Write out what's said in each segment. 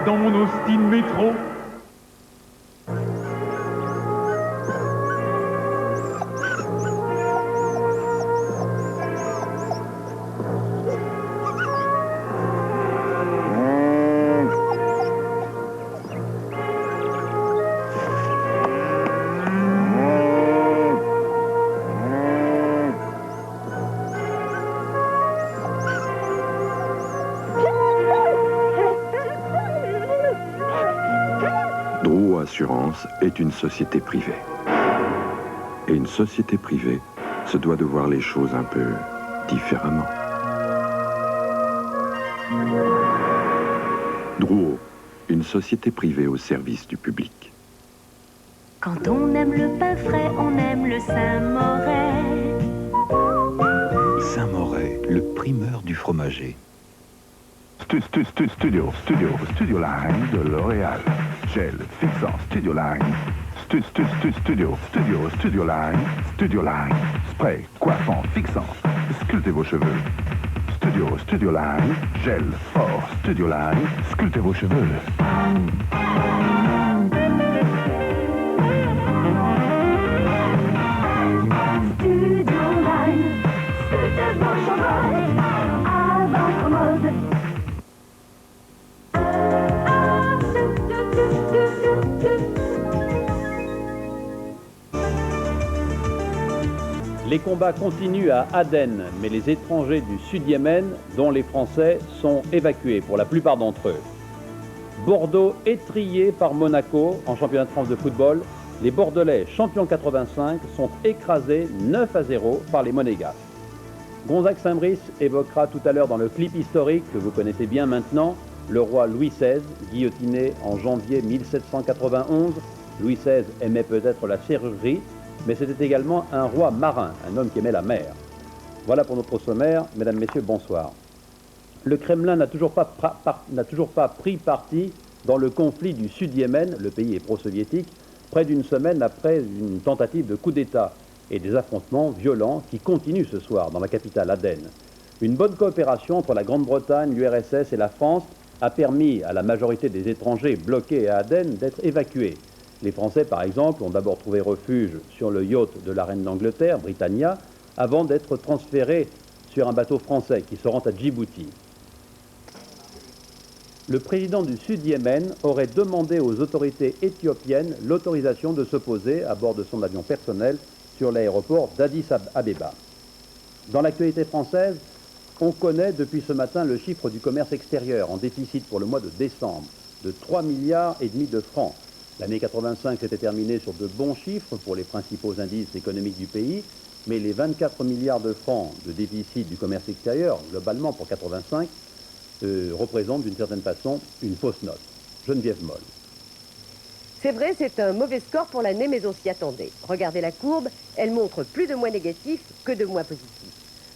dans mon Austin Métro. Drouot Assurance est une société privée. Et une société privée se doit de voir les choses un peu différemment. Drouot, une société privée au service du public. Quand on aime le pain frais, on aime le Saint-Moret. Saint-Moret, le primeur du fromager. Studio Line de L'Oréal. Gel fixant Studio Line. Studio Line. Spray coiffant fixant. Sculptez vos cheveux. Studio Line. Gel fort Studio Line. Sculptez vos cheveux. Les combats continuent à Aden, mais les étrangers du Sud-Yémen, dont les Français, sont évacués pour la plupart d'entre eux. Bordeaux étrillé par Monaco en championnat de France de football, les Bordelais, champions 85, sont écrasés 9-0 par les Monégasques. Gonzague Saint-Brice évoquera tout à l'heure dans le clip historique que vous connaissez bien maintenant, le roi Louis XVI, guillotiné en janvier 1791. Louis XVI aimait peut-être la chirurgie, mais c'était également un roi marin, un homme qui aimait la mer. Voilà pour notre sommaire. Mesdames, Messieurs, bonsoir. Le Kremlin n'a toujours pas pris parti dans le conflit du Sud-Yémen, le pays est pro-soviétique, près d'une semaine après une tentative de coup d'État et des affrontements violents qui continuent ce soir dans la capitale Aden. Une bonne coopération entre la Grande-Bretagne, l'URSS et la France a permis à la majorité des étrangers bloqués à Aden d'être évacués. Les Français, par exemple, ont d'abord trouvé refuge sur le yacht de la reine d'Angleterre, Britannia, avant d'être transférés sur un bateau français qui se rend à Djibouti. Le président du Sud-Yémen aurait demandé aux autorités éthiopiennes l'autorisation de se poser à bord de son avion personnel sur l'aéroport d'Addis Abeba. Dans l'actualité française, on connaît depuis ce matin le chiffre du commerce extérieur en déficit pour le mois de décembre de 3,5 milliards de francs. L'année 85 s'était terminée sur de bons chiffres pour les principaux indices économiques du pays, mais les 24 milliards de francs de déficit du commerce extérieur, globalement pour 85, représentent d'une certaine façon une fausse note. Geneviève Moll. C'est vrai, c'est un mauvais score pour l'année, mais on s'y attendait. Regardez la courbe, elle montre plus de mois négatifs que de mois positifs.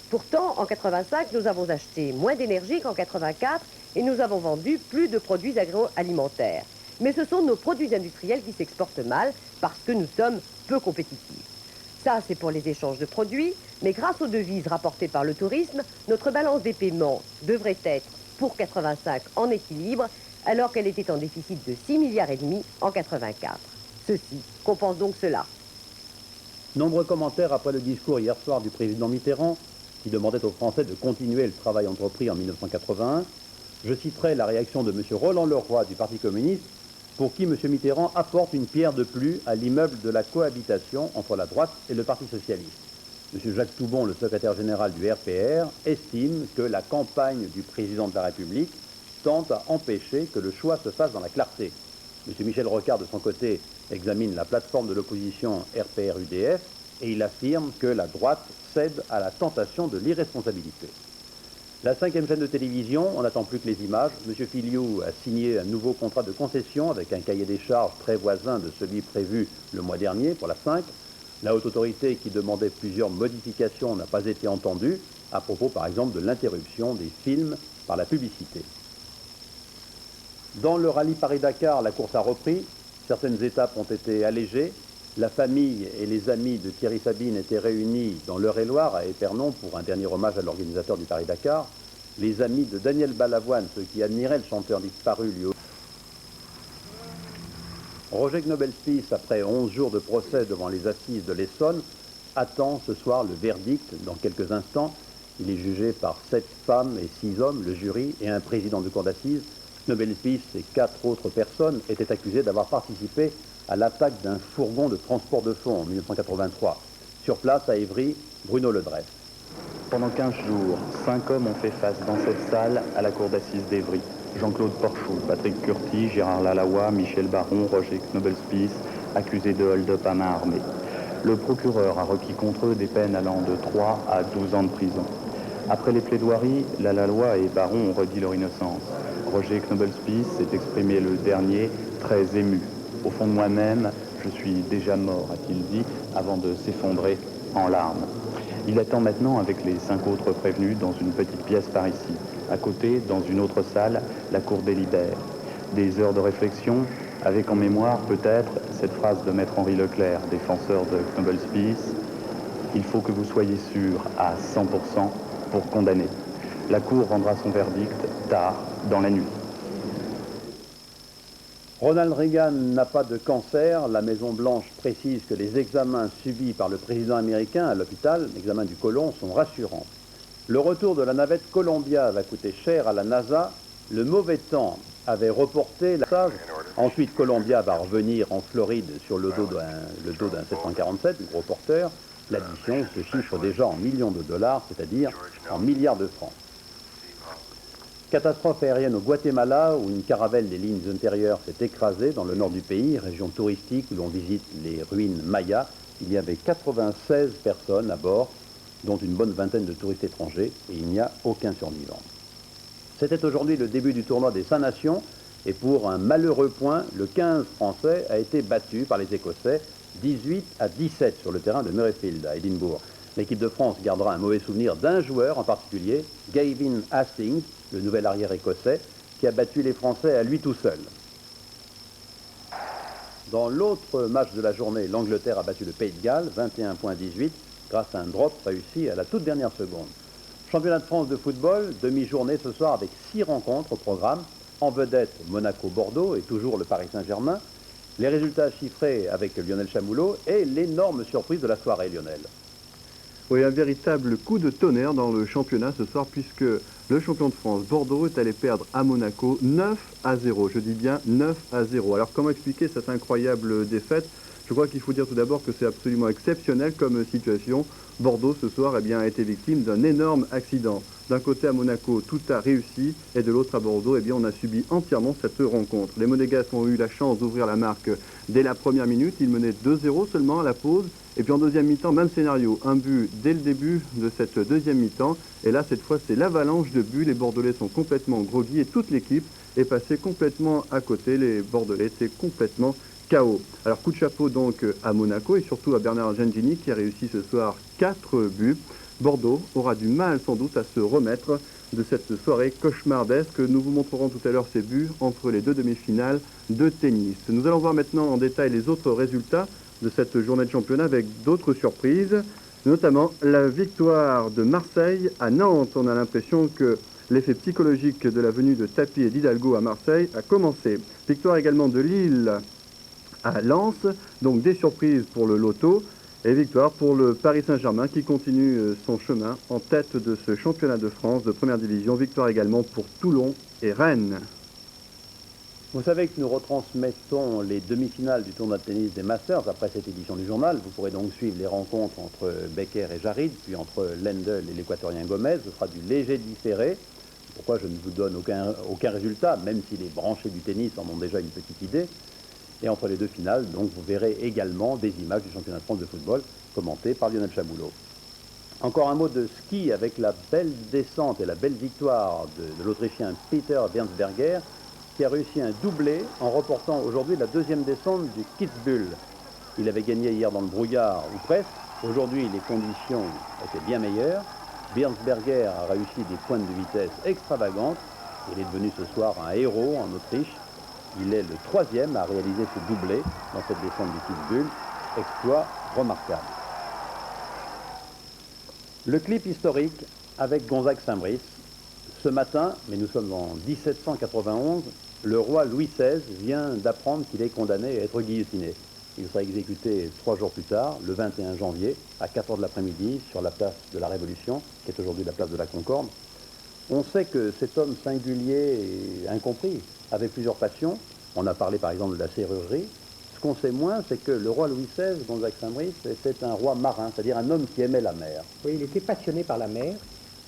Pourtant, en 85, nous avons acheté moins d'énergie qu'en 84 et nous avons vendu plus de produits agroalimentaires. Mais ce sont nos produits industriels qui s'exportent mal parce que nous sommes peu compétitifs. Ça, c'est pour les échanges de produits, mais grâce aux devises rapportées par le tourisme, notre balance des paiements devrait être, pour 85, en équilibre, alors qu'elle était en déficit de 6,5 milliards en 84. Ceci compense donc cela. Nombreux commentaires après le discours hier soir du président Mitterrand, qui demandait aux Français de continuer le travail entrepris en 1981. Je citerai la réaction de M. Roland Leroy du Parti communiste, pour qui M. Mitterrand apporte une pierre de plus à l'immeuble de la cohabitation entre la droite et le Parti socialiste. M. Jacques Toubon, le secrétaire général du RPR, estime que la campagne du président de la République tente à empêcher que le choix se fasse dans la clarté. M. Michel Rocard, de son côté, examine la plateforme de l'opposition RPR-UDF et il affirme que la droite cède à la tentation de l'irresponsabilité. La 5e chaîne de télévision, on n'attend plus que les images. M. Filiou a signé un nouveau contrat de concession avec un cahier des charges très voisin de celui prévu le mois dernier pour la 5. La haute autorité qui demandait plusieurs modifications n'a pas été entendue, à propos par exemple de l'interruption des films par la publicité. Dans le rallye Paris-Dakar, la course a repris. Certaines étapes ont été allégées. La famille et les amis de Thierry Sabine étaient réunis dans l'Eure-et-Loire à Épernon pour un dernier hommage à l'organisateur du Paris-Dakar. Les amis de Daniel Balavoine, ceux qui admiraient le chanteur disparu lui aussi. Roger Knobelspiess, après 11 jours de procès devant les assises de l'Essonne, attend ce soir le verdict dans quelques instants. Il est jugé par 7 femmes et 6 hommes, le jury et un président de cour d'assises. Knobelspiess et 4 autres personnes étaient accusées d'avoir participé à l'attaque d'un fourgon de transport de fonds en 1983. Sur place, à Évry, Bruno Ledresse. Pendant 15 jours, 5 hommes ont fait face dans cette salle à la cour d'assises d'Évry. Jean-Claude Porchou, Patrick Curti, Gérard Lalaoua, Michel Baron, Roger Knobelspiess, accusés de hold-up à main armée. Le procureur a requis contre eux des peines allant de 3 à 12 ans de prison. Après les plaidoiries, Lalaoua et Baron ont redit leur innocence. Roger Knobelspiess s'est exprimé le dernier, très ému. Au fond de moi-même, je suis déjà mort, a-t-il dit, avant de s'effondrer en larmes. Il attend maintenant avec les 5 autres prévenus dans une petite pièce par ici. À côté, dans une autre salle, la cour délibère. Des heures de réflexion, avec en mémoire peut-être cette phrase de maître Henri Leclerc, défenseur de Knobelspiess: « Il faut que vous soyez sûr à 100% pour condamner. » La cour rendra son verdict tard dans la nuit. Ronald Reagan n'a pas de cancer. La Maison-Blanche précise que les examens subis par le président américain à l'hôpital, l'examen du côlon, sont rassurants. Le retour de la navette Columbia va coûter cher à la NASA. Le mauvais temps avait reporté la stage. Ensuite, Columbia va revenir en Floride sur le dos d'un 747, du gros porteur. L'addition se chiffre déjà en millions de dollars, c'est-à-dire en milliards de francs. Catastrophe aérienne au Guatemala, où une caravelle des lignes intérieures s'est écrasée dans le nord du pays, région touristique où l'on visite les ruines mayas. Il y avait 96 personnes à bord, dont une bonne vingtaine de touristes étrangers, et il n'y a aucun survivant. C'était aujourd'hui le début du tournoi des 5 nations, et pour un malheureux point, le 15 français a été battu par les Écossais, 18-17 sur le terrain de Murrayfield, à Édimbourg. L'équipe de France gardera un mauvais souvenir d'un joueur en particulier, Gavin Hastings, le nouvel arrière écossais, qui a battu les Français à lui tout seul. Dans l'autre match de la journée, l'Angleterre a battu le Pays de Galles, 21-18, grâce à un drop réussi à la toute dernière seconde. Championnat de France de football, demi-journée ce soir avec 6 rencontres au programme. En vedette, Monaco-Bordeaux et toujours le Paris Saint-Germain. Les résultats chiffrés avec Lionel Chamoulot et l'énorme surprise de la soirée, Lionel. Oui, un véritable coup de tonnerre dans le championnat ce soir, puisque le champion de France, Bordeaux, est allé perdre à Monaco 9-0. Je dis bien 9-0. Alors comment expliquer cette incroyable défaite? Je crois qu'il faut dire tout d'abord que c'est absolument exceptionnel comme situation. Bordeaux, ce soir, a été victime d'un énorme accident. D'un côté à Monaco, tout a réussi, et de l'autre à Bordeaux, on a subi entièrement cette rencontre. Les Monégasques ont eu la chance d'ouvrir la marque dès la première minute. Ils menaient 2-0 seulement à la pause. Et puis en deuxième mi-temps, même scénario, un but dès le début de cette deuxième mi-temps. Et là, cette fois, c'est l'avalanche de buts. Les Bordelais sont complètement groggy et toute l'équipe est passée complètement à côté. Les Bordelais étaient complètement KO. Alors coup de chapeau donc à Monaco et surtout à Bernard Gengini qui a réussi ce soir 4 buts. Bordeaux aura du mal sans doute à se remettre de cette soirée cauchemardesque. Nous vous montrerons tout à l'heure ces buts entre les 2 demi-finales de tennis. Nous allons voir maintenant en détail les autres résultats de cette journée de championnat avec d'autres surprises, notamment la victoire de Marseille à Nantes. On a l'impression que l'effet psychologique de la venue de Tapi et d'Hidalgo à Marseille a commencé. Victoire également de Lille à Lens, donc des surprises pour le loto, et victoire pour le Paris Saint-Germain qui continue son chemin en tête de ce championnat de France de première division. Victoire également pour Toulon et Rennes. Vous savez que nous retransmettons les demi-finales du tournoi de tennis des Masters après cette édition du journal. Vous pourrez donc suivre les rencontres entre Becker et Jarid, puis entre Lendl et l'équatorien Gomez. Ce sera du léger différé. Pourquoi je ne vous donne aucun résultat, même si les branchés du tennis en ont déjà une petite idée. Et entre les deux finales, donc, vous verrez également des images du championnat de France de football commentées par Lionel Chamoulot. Encore un mot de ski avec la belle descente et la belle victoire de l'Autrichien Peter Bernsberger, qui a réussi un doublé en reportant aujourd'hui la deuxième descente du Kitzbühel. Il avait gagné hier dans le brouillard, ou presque. Aujourd'hui, les conditions étaient bien meilleures. Bernsberger a réussi des pointes de vitesse extravagantes. Il est devenu ce soir un héros en Autriche. Il est le 3e à réaliser ce doublé dans cette descente du Kitzbühel. Exploit remarquable. Le clip historique avec Gonzague Saint-Brice. Ce matin, mais nous sommes en 1791, Le roi Louis XVI vient d'apprendre qu'il est condamné à être guillotiné. Il sera exécuté 3 jours plus tard, le 21 janvier, à 4 h de l'après-midi, sur la place de la Révolution, qui est aujourd'hui la place de la Concorde. On sait que cet homme singulier et incompris avait plusieurs passions. On a parlé par exemple de la serrurerie. Ce qu'on sait moins, c'est que le roi Louis XVI, Gonzague Saint-Brice, était un roi marin, c'est-à-dire un homme qui aimait la mer. Oui, il était passionné par la mer,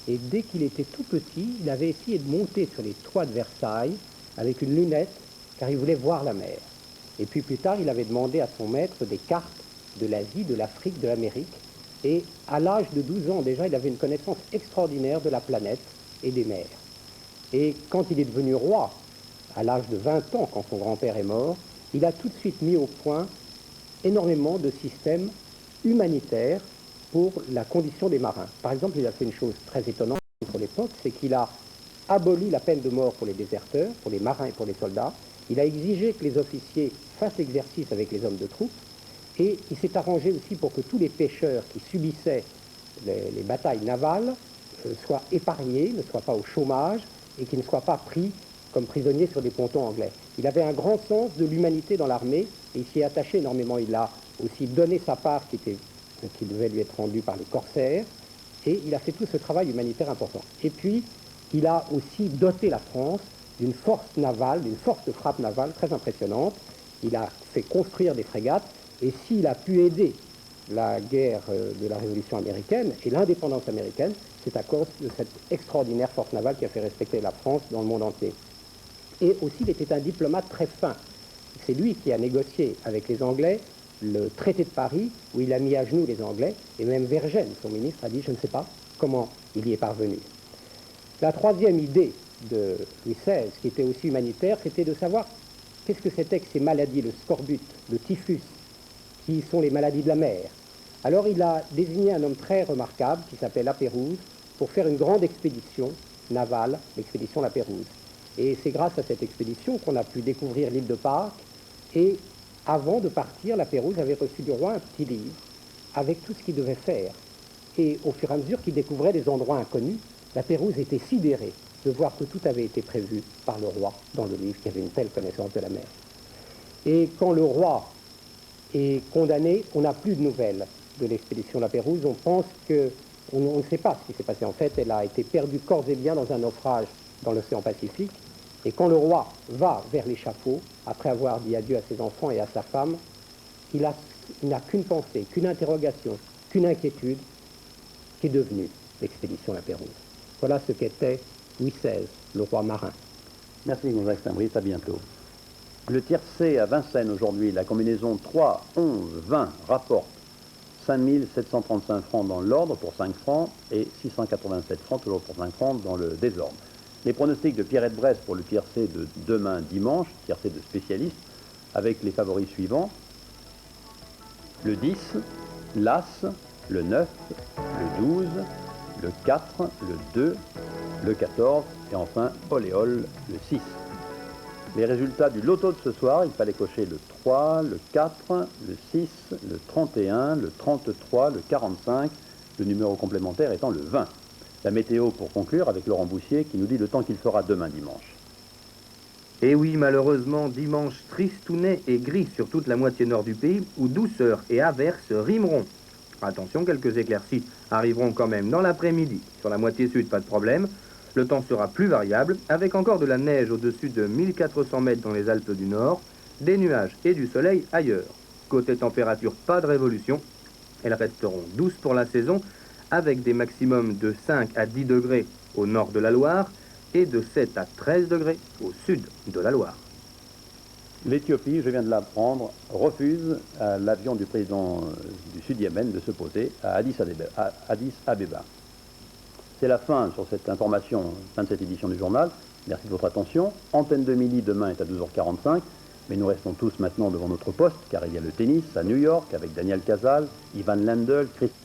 et dès qu'il était tout petit, il avait essayé de monter sur les toits de Versailles avec une lunette, car il voulait voir la mer. Et puis plus tard, il avait demandé à son maître des cartes de l'Asie, de l'Afrique, de l'Amérique. Et à l'âge de 12 ans déjà, il avait une connaissance extraordinaire de la planète et des mers. Et quand il est devenu roi, à l'âge de 20 ans, quand son grand-père est mort, il a tout de suite mis au point énormément de systèmes humanitaires pour la condition des marins. Par exemple, il a fait une chose très étonnante pour l'époque, c'est qu'il a aboli la peine de mort pour les déserteurs, pour les marins et pour les soldats. Il a exigé que les officiers fassent exercice avec les hommes de troupe, et il s'est arrangé aussi pour que tous les pêcheurs qui subissaient les batailles navales soient épargnés, ne soient pas au chômage, et qui ne soient pas pris comme prisonniers sur des pontons anglais. Il avait un grand sens de l'humanité dans l'armée, et il s'y est attaché énormément. Il a aussi donné sa part qui devait lui être rendue par les corsaires, et il a fait tout ce travail humanitaire important. Et puis, il a aussi doté la France d'une force navale, d'une force de frappe navale très impressionnante. Il a fait construire des frégates, et s'il a pu aider la guerre de la Révolution américaine et l'indépendance américaine, c'est à cause de cette extraordinaire force navale qui a fait respecter la France dans le monde entier. Et aussi, il était un diplomate très fin. C'est lui qui a négocié avec les Anglais le traité de Paris, où il a mis à genoux les Anglais, et même Vergennes, son ministre, a dit « je ne sais pas comment il y est parvenu ». La troisième idée de Louis XVI, qui était aussi humanitaire, c'était de savoir qu'est-ce que c'était que ces maladies, le scorbut, le typhus, qui sont les maladies de la mer. Alors il a désigné un homme très remarquable qui s'appelle La Pérouse pour faire une grande expédition navale, l'expédition La Pérouse. Et c'est grâce à cette expédition qu'on a pu découvrir l'île de Pâques. Et avant de partir, La Pérouse avait reçu du roi un petit livre avec tout ce qu'il devait faire. Et au fur et à mesure qu'il découvrait des endroits inconnus, La Pérouse était sidérée de voir que tout avait été prévu par le roi dans le livre, qui avait une telle connaissance de la mer. Et quand le roi est condamné, on n'a plus de nouvelles de l'expédition La Pérouse. On pense on ne sait pas ce qui s'est passé. En fait, elle a été perdue corps et biens dans un naufrage dans l'océan Pacifique. Et quand le roi va vers l'échafaud, après avoir dit adieu à ses enfants et à sa femme, il n'a qu'une pensée, qu'une interrogation, qu'une inquiétude, qui est devenue l'expédition La Pérouse. Voilà ce qu'était Louis XVI, le roi marin. Merci Gonzague Saint-Brice, à bientôt. Le tiercé à Vincennes aujourd'hui, la combinaison 3, 11, 20 rapporte 5 735 francs dans l'ordre pour 5 francs et 687 francs toujours pour 5 francs dans le désordre. Les pronostics de Pierrette Bresse pour le tiercé de demain dimanche, tiercé de spécialistes, avec les favoris suivants: le 10, l'As, le 9, le 12, le 4, le 2, le 14 et enfin Oléol, le 6. Les résultats du loto de ce soir, il fallait cocher le 3, le 4, le 6, le 31, le 33, le 45, le numéro complémentaire étant le 20. La météo pour conclure avec Laurent Boussier qui nous dit le temps qu'il fera demain dimanche. Et oui, malheureusement, dimanche tristounet et gris sur toute la moitié nord du pays, où douceur et averses rimeront. Attention, quelques éclaircies arriveront quand même dans l'après-midi. Sur la moitié sud, pas de problème. Le temps sera plus variable, avec encore de la neige au-dessus de 1400 mètres dans les Alpes du Nord, des nuages et du soleil ailleurs. Côté température, pas de révolution. Elles resteront douces pour la saison, avec des maximums de 5 à 10 degrés au nord de la Loire et de 7 à 13 degrés au sud de la Loire. L'Éthiopie, je viens de l'apprendre, refuse à l'avion du président du Sud-Yémen de se poser à Addis Abeba. C'est la fin sur cette information, fin de cette édition du journal. Merci de votre attention. Antenne de midi demain est à 12h45, mais nous restons tous maintenant devant notre poste, car il y a le tennis à New York avec Daniel Casal, Ivan Lendl, Christophe.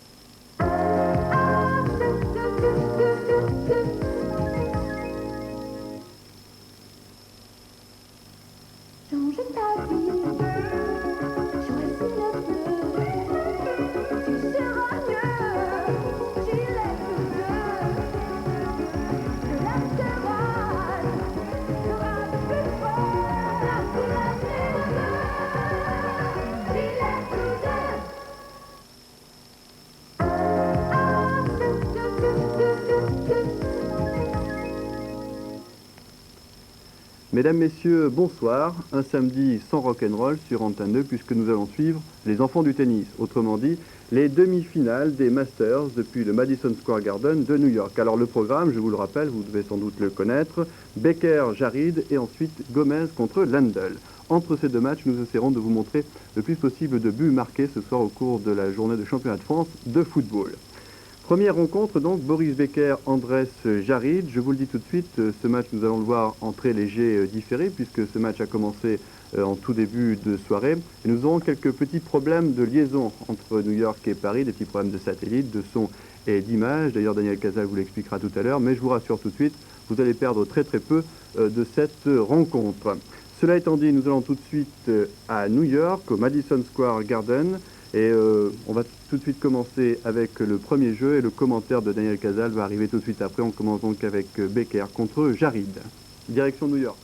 Sera de plus fort. Mesdames, Messieurs, bonsoir. Un samedi sans rock'n'roll sur Antenne 2 puisque nous allons suivre les enfants du tennis. Autrement dit, les demi-finales des Masters depuis le Madison Square Garden de New York. Alors le programme, je vous le rappelle, vous devez sans doute le connaître, Becker-Jarid et ensuite Gomez contre Lendl. Entre ces deux matchs, nous essaierons de vous montrer le plus possible de buts marqués ce soir au cours de la journée de championnat de France de football. Première rencontre donc, Boris Becker, Andrés Jarid. Je vous le dis tout de suite, ce match nous allons le voir en très léger différé puisque ce match a commencé en tout début de soirée. Et nous aurons quelques petits problèmes de liaison entre New York et Paris, des petits problèmes de satellite, de son et d'image. D'ailleurs, Daniel Casal vous l'expliquera tout à l'heure, mais je vous rassure tout de suite, vous allez perdre très peu de cette rencontre. Cela étant dit, nous allons tout de suite à New York, au Madison Square Garden. Et on va tout de suite commencer avec le premier jeu et le commentaire de Daniel Casal va arriver tout de suite après. On commence donc avec Becker contre Jarid. Direction New York.